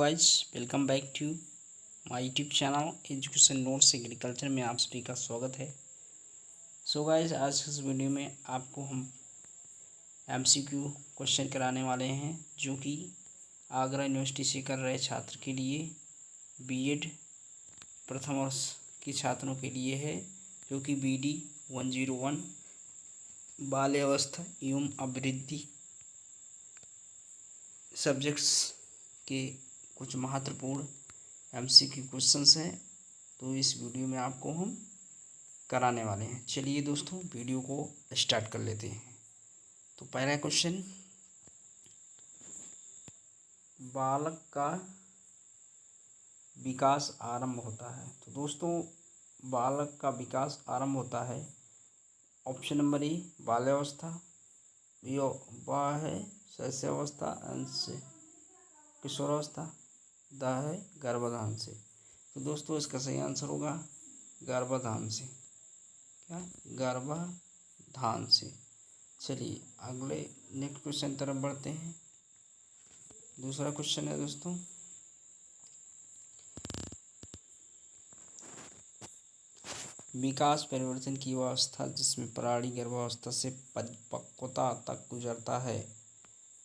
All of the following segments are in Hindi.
Guys, welcome back to my YouTube channel education notes agriculture में आप सभी का स्वागत है। सो गाइस, आज के इस वीडियो में आपको हम एमसीक्यू क्वेश्चन कराने वाले हैं जो कि आगरा यूनिवर्सिटी से कर रहे छात्र के लिए बीएड प्रथम वर्ष के छात्रों के लिए है, जो कि BD 101 बाल्यावस्था एवं अभिवृद्धि सब्जेक्ट्स के कुछ महत्वपूर्ण एमसीक्यू क्वेश्चंस हैं। तो इस वीडियो में आपको हम कराने वाले हैं। चलिए दोस्तों, वीडियो को स्टार्ट कर लेते हैं। तो पहला क्वेश्चन, बालक का विकास आरंभ होता है। तो दोस्तों, बालक का विकास आरंभ होता है ऑप्शन नंबर ए बाल्यावस्था, बी है शैशवावस्था, अंश किशोरावस्था, द है गर्भाधान से। तो दोस्तों, इसका सही आंसर होगा गर्भाधान से। क्या? गर्भाधान से। चलिए अगले नेक्स्ट क्वेश्चन तरफ बढ़ते हैं। दूसरा क्वेश्चन है दोस्तों, विकास परिवर्तन की अवस्था जिसमें प्राणी गर्भावस्था से परिपक्वता तक गुजरता है,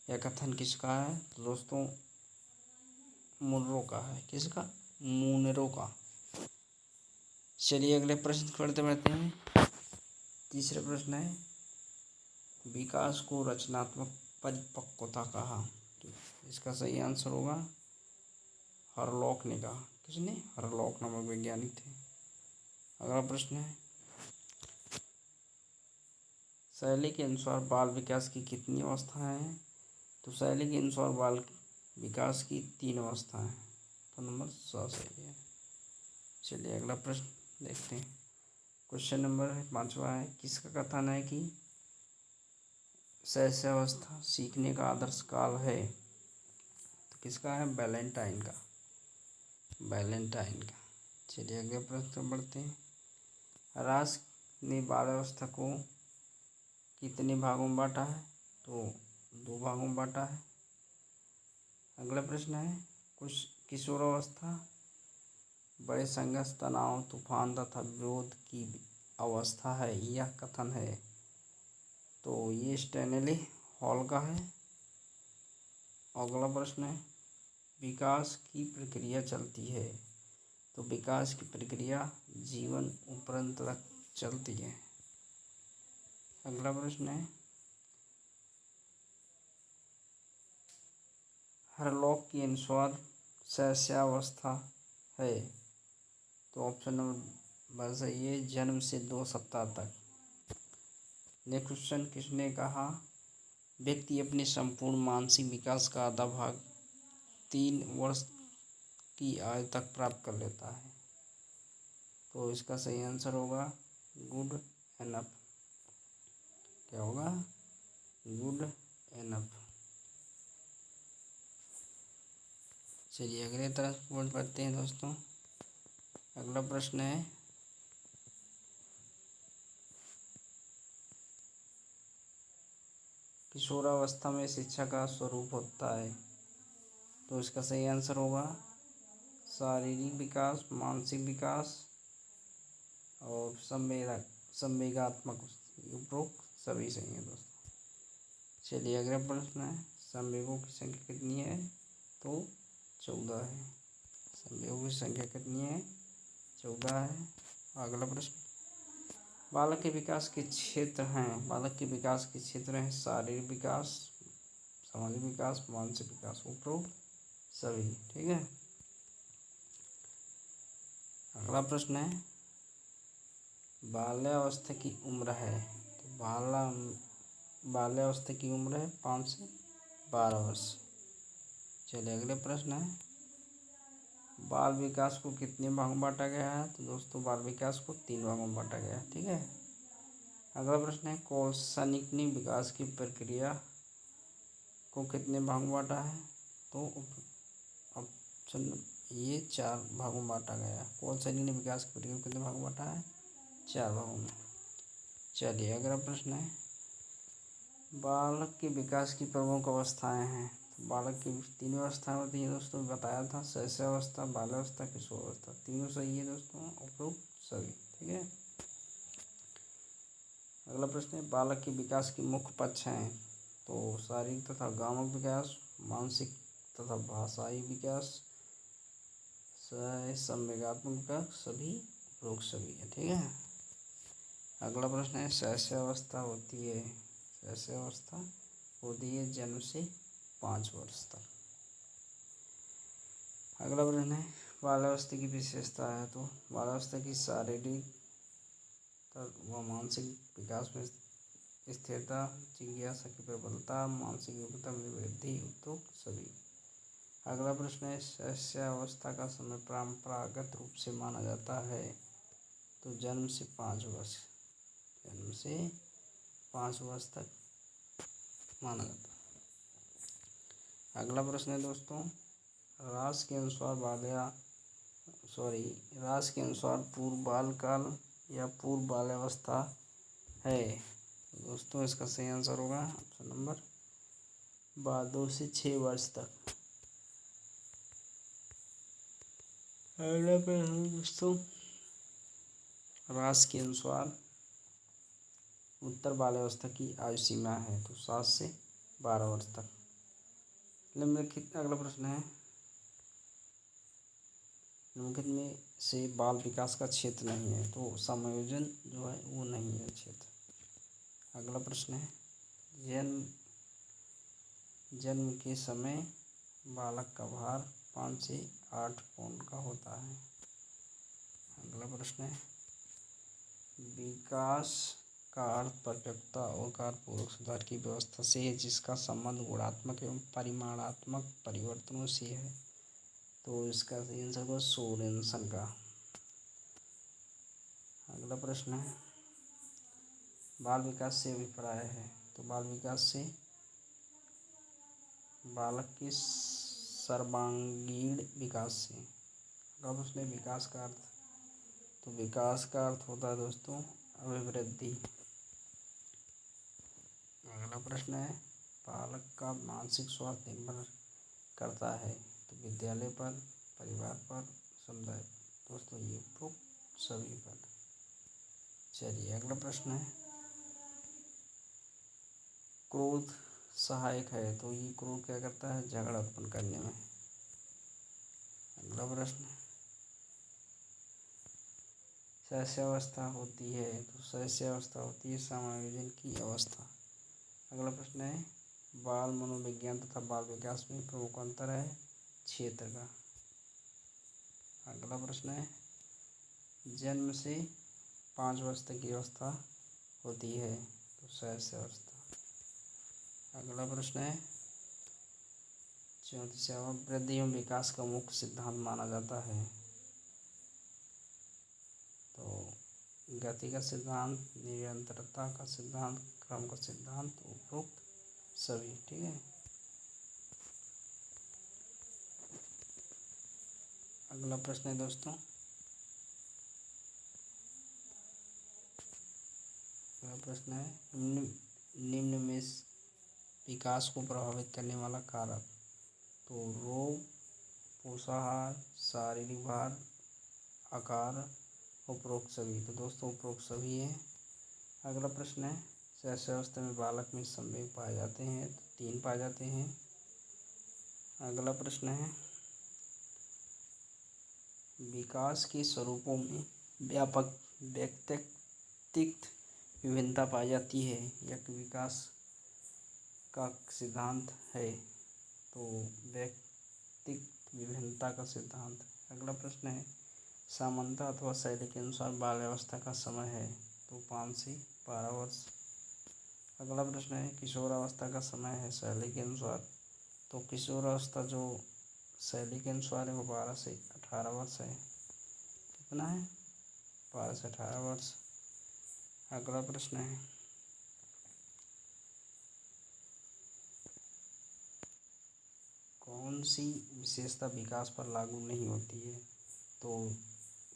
यह कथन किसका है? तो दोस्तों, मुनरो का है। किसका? मुनरो का। चलिए अगले प्रश्न पढ़ते बढ़ते हैं। तीसरा प्रश्न है, विकास को रचनात्मक परिपक्वता कहा। तो इसका सही आंसर होगा हरलॉक ने कहा। किसने? हरलॉक नामक वैज्ञानिक थे। अगला प्रश्न है, शैली के अनुसार बाल विकास की कितनी अवस्थाएं हैं? तो शैली के अनुसार बाल विकास की 3 अवस्थाएं हैं। तो नंबर 100 सही है। चलिए अगला प्रश्न देखते हैं। क्वेश्चन नंबर 5वां है, किसका कथन है कि शैशवावस्था सीखने का आदर्श काल है? तो किसका है? वैलेंटाइन का। वैलेंटाइन का। चलिए अगले प्रश्न बढ़ते हैं। राष्ट्र ने बाल्यावस्था को कितने भागों में बांटा है? तो 2 भागों में बांटा है। अगला प्रश्न है, कुछ किशोरावस्था बड़े संघर्ष, तनाव, तूफान तथा विरोध की अवस्था है, यह कथन है। तो ये स्टैनली हॉल का है। अगला प्रश्न है, विकास की प्रक्रिया चलती है। तो विकास की प्रक्रिया जीवन उपरंत तक चलती है। अगला प्रश्न है, हरलॉक के अनुसार शैशवावस्था है। तो ऑप्शन नंबर सही है, जन्म से 2 सप्ताह तक। नेक्स्ट क्वेश्चन, किसने कहा व्यक्ति अपने संपूर्ण मानसिक विकास का आधा भाग 3 वर्ष की आयु तक प्राप्त कर लेता है? तो इसका सही आंसर होगा गुड एनफ। क्या होगा? Good enough. चलिए अगले तरफ पढ़ते हैं दोस्तों। अगला प्रश्न है, किशोरावस्था में शिक्षा का स्वरूप होता है। तो इसका सही आंसर होगा शारीरिक विकास, मानसिक विकास और संवेगात्मक। उपरोक्त सभी सही है दोस्तों। चलिए अगला प्रश्न है, संवेगों की संख्या कितनी है? तो 14 है। संवेगों की संख्या कितनी है? 14 है। अगला प्रश्न, बालक के विकास के क्षेत्र हैं। बालक के विकास के क्षेत्र हैं शारीरिक विकास, सामाजिक विकास, मानसिक विकास। उपरोक्त सभी। ठीक है। अगला प्रश्न है, बाल्यावस्था की उम्र है। तो बाल्यावस्था की उम्र है 5 से 12 वर्ष। चलिए अगले प्रश्न है, बाल विकास को कितने भागों में बांटा गया है? तो दोस्तों, बाल विकास को 3 भागों में बांटा गया है। ठीक है। अगला प्रश्न है, कोषानिक विकास की प्रक्रिया को कितने भागों में बांटा है? तो ऑप्शन ये 4 भागों में बांटा गया है। कोषानिक विकास की प्रक्रिया को कितने भागों में बांटा है? 4 भागों में। चलिए अगला प्रश्न है, बालक के विकास की प्रमुख अवस्थाएं हैं। बालक की तीन अवस्था होती है दोस्तों, बताया था, शैशवावस्था, बाल्यावस्था, किशोरावस्था, तीनों सही है दोस्तों, उपरोक्त सभी। ठीक है। अगला प्रश्न है, बालक के विकास की मुख्य पक्ष हैं। तो शारीरिक तथा गामक विकास, मानसिक तथा भाषाई विकास, संवेगात्मक विकास, सभी उपरोक्त सभी है। ठीक है। अगला प्रश्न है, शैशवावस्था होती है, शैशवावस्था होती है जन्म से 5 वर्ष तक। अगला प्रश्न है, बाल्यावस्था की विशेषता है। तो बाल्यावस्था की शारीरिक व मानसिक विकास में स्थिरता, जिज्ञासा की प्रबलता, मानसिक योग्यता में वृद्धि, उपरोक्त सभी। अगला प्रश्न है, शैशवावस्था का समय परंपरागत रूप से माना जाता है। तो जन्म से 5 वर्ष, जन्म से 5 वर्ष तक माना जाता है। अगला प्रश्न है दोस्तों, रास के अनुसार रास के अनुसार पूर्व बाल काल या पूर्व बाल्यावस्था है। दोस्तों इसका सही आंसर होगा ऑप्शन नंबर 2 से 6 वर्ष तक। अगला प्रश्न दोस्तों, रास के अनुसार उत्तर बाल्यावस्था की आयु सीमा है। तो 7 से 12 वर्ष तक। निम्नलिखित अगला प्रश्न है, निम्नलिखित में से बाल विकास का क्षेत्र नहीं है। तो समायोजन जो है वो नहीं है क्षेत्र। अगला प्रश्न है, जन्म के समय बालक का भार 5 से 8 पाउंड का होता है। अगला प्रश्न है, विकास का अर्थ परिपक्वता और कार्यपूर्वक सुधार की व्यवस्था से है, जिसका संबंध गुणात्मक एवं परिमाणात्मक परिवर्तनों से है। तो इसका सही आंसर होगा सोरेनसन का। अगला प्रश्न है, बाल विकास से अभिप्राय है। तो बाल विकास से बालक के सर्वांगीण विकास से। अगला प्रश्न है, विकास का अर्थ। तो विकास का अर्थ होता है दोस्तों अभिवृद्धि। अगला प्रश्न है, बालक का मानसिक स्वास्थ्य निर्भर करता है। तो विद्यालय पर, परिवार पर, समुदाय पर। दोस्तों ये उपरोक्त सभी पर। चलिए अगला प्रश्न है, क्रोध सहायक है। तो ये क्रोध क्या करता है, झगड़ा उत्पन्न करने में। अगला प्रश्न, शैशवावस्था होती है। तो शैशवावस्था होती है समायोजन की अवस्था। अगला प्रश्न है, बाल मनोविज्ञान तथा बाल विकास में प्रमुख अंतर है क्षेत्र का। अगला प्रश्न है, जन्म से 5 वर्ष तक की अवस्था होती है। तो शैशवावस्था। अगला प्रश्न है 34वां, वृद्धि एवं विकास का मुख्य सिद्धांत माना जाता है। तो गति का सिद्धांत, निरंतरता का सिद्धांत, क्रम का सिद्धांत, उपरोक्त सभी। ठीक है। अगला प्रश्न है दोस्तों, अगला प्रश्न है, निम्न में विकास को प्रभावित करने वाला कारक। तो रोग, पोषाहार, शारीरिक भार, आकार, उपरोक्त सभी। तो दोस्तों उपरोक्त सभी है। अगला प्रश्न है, शैशवावस्था में बालक में संवेग पाए जाते हैं। तो 3 पाए जाते हैं। अगला प्रश्न है, विकास के स्वरूपों में व्यापक व्यक्तित्व विभिन्नता पाई जाती है। यह विकास का सिद्धांत है। तो व्यक्तित्व विभिन्नता का सिद्धांत। अगला प्रश्न है, सामान्यता अथवा शैली के अनुसार बाल्यावस्था का समय है। तो 5 से 12 वर्ष। अगला प्रश्न है, किशोरावस्था का समय है शैली के अनुसार। तो किशोरावस्था जो शैली के अनुसार है वो 12 से 18 वर्ष है। कितना है, 12 से 18 वर्ष। अगला प्रश्न है, कौन सी विशेषता विकास पर लागू नहीं होती है। तो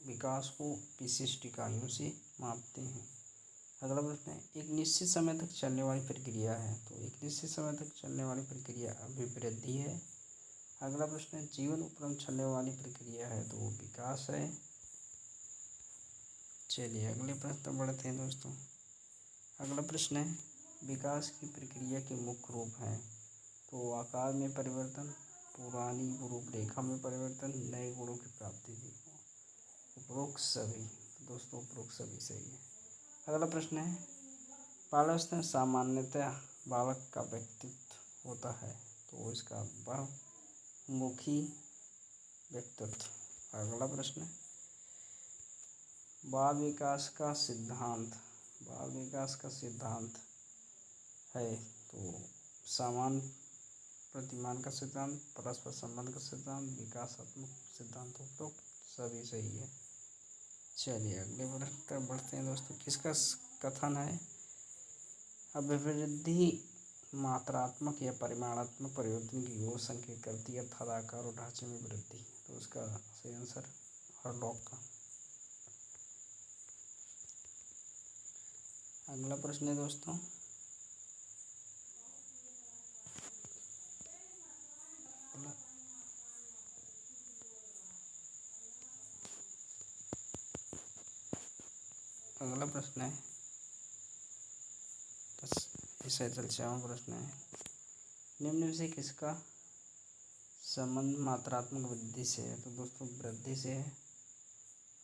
विकास को विशिष्ट इकाइयों से मापते हैं। अगला प्रश्न है, एक निश्चित समय तक चलने वाली प्रक्रिया है, तो एक निश्चित समय तक चलने वाली प्रक्रिया अभिवृद्धि है। अगला प्रश्न है, जीवन उपरांत चलने वाली प्रक्रिया है, तो वो विकास है। चलिए अगले प्रश्न पर बढ़ते हैं दोस्तों। अगला प्रश्न है, विकास की प्रक्रिया के मुख्य रूप हैं, तो आकार में परिवर्तन, पुरानी रूपरेखा में परिवर्तन, नए गुणों की प्राप्ति। उपरोक्त सभी, दोस्तों उपरोक्त सभी सही है। अगला प्रश्न है, बाल्यावस्था में सामान्यतः बालक का व्यक्तित्व होता है, तो इसका बहुमुखी व्यक्तित्व। अगला प्रश्न है, बाल विकास का सिद्धांत, बाल विकास का सिद्धांत है, तो समान प्रतिमान का सिद्धांत, परस्पर संबंध का सिद्धांत, विकासात्मक सिद्धांत। उपरोक्त सभी सही है। चलिए अगले प्रश्न पर बढ़ते हैं दोस्तों। किसका कथन है, अभिवृद्धि मात्रात्मक या परिमाणात्मक परिवर्तन की ओर संकेत करती है, अर्थात आकार और ढांचे में वृद्धि। तो उसका सही आंसर हरलॉक का। अगला प्रश्न है दोस्तों, अगला प्रश्न है 47वां प्रश्न है, निम्न में से किसका संबंध मात्रात्मक वृद्धि से है, तो दोस्तों वृद्धि से है।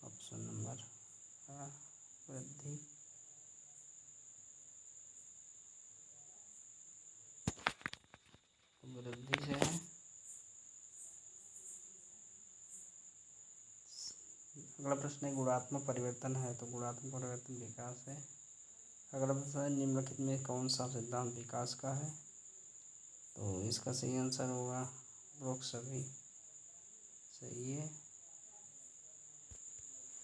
ऑप्शन नंबर वृद्धि। वृद्धि से है। अगला प्रश्न है, गुणात्मक परिवर्तन है, तो गुणात्मक परिवर्तन विकास है। अगला प्रश्न है, निम्नलिखित में कौन सा सिद्धांत विकास का है, तो इसका सही आंसर होगा उपरोक्त सभी सही है।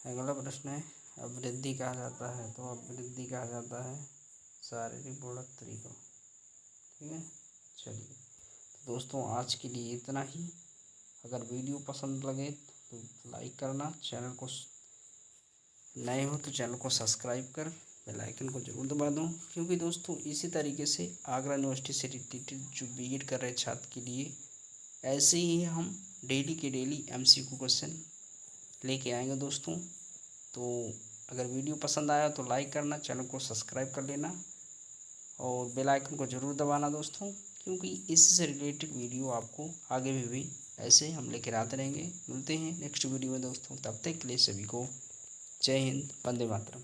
अगला प्रश्न है, अभिवृद्धि कहा जाता है, तो अभिवृद्धि कहा जाता है शारीरिक बढ़ोतरी को। ठीक है। चलिए तो दोस्तों आज के लिए इतना ही। अगर वीडियो पसंद लगे तो लाइक करना, चैनल को नए हो तो चैनल को सब्सक्राइब कर बेल आइकन को जरूर दबा दूँ, क्योंकि दोस्तों इसी तरीके से आगरा यूनिवर्सिटी से रिलेटेड जो बीएड कर रहे छात्र के लिए ऐसे ही हम डेली के डेली एमसीक्यू क्वेश्चन लेके आएंगे दोस्तों। तो अगर वीडियो पसंद आया तो लाइक करना, चैनल को सब्सक्राइब कर लेना और बेल आइकन को ज़रूर दबाना दोस्तों, क्योंकि इससे रिलेटेड वीडियो आपको आगे भी ऐसे हम लेकर आते रहेंगे। मिलते हैं नेक्स्ट वीडियो में दोस्तों, तब तक के लिए सभी को जय हिंद, वंदे मातरम।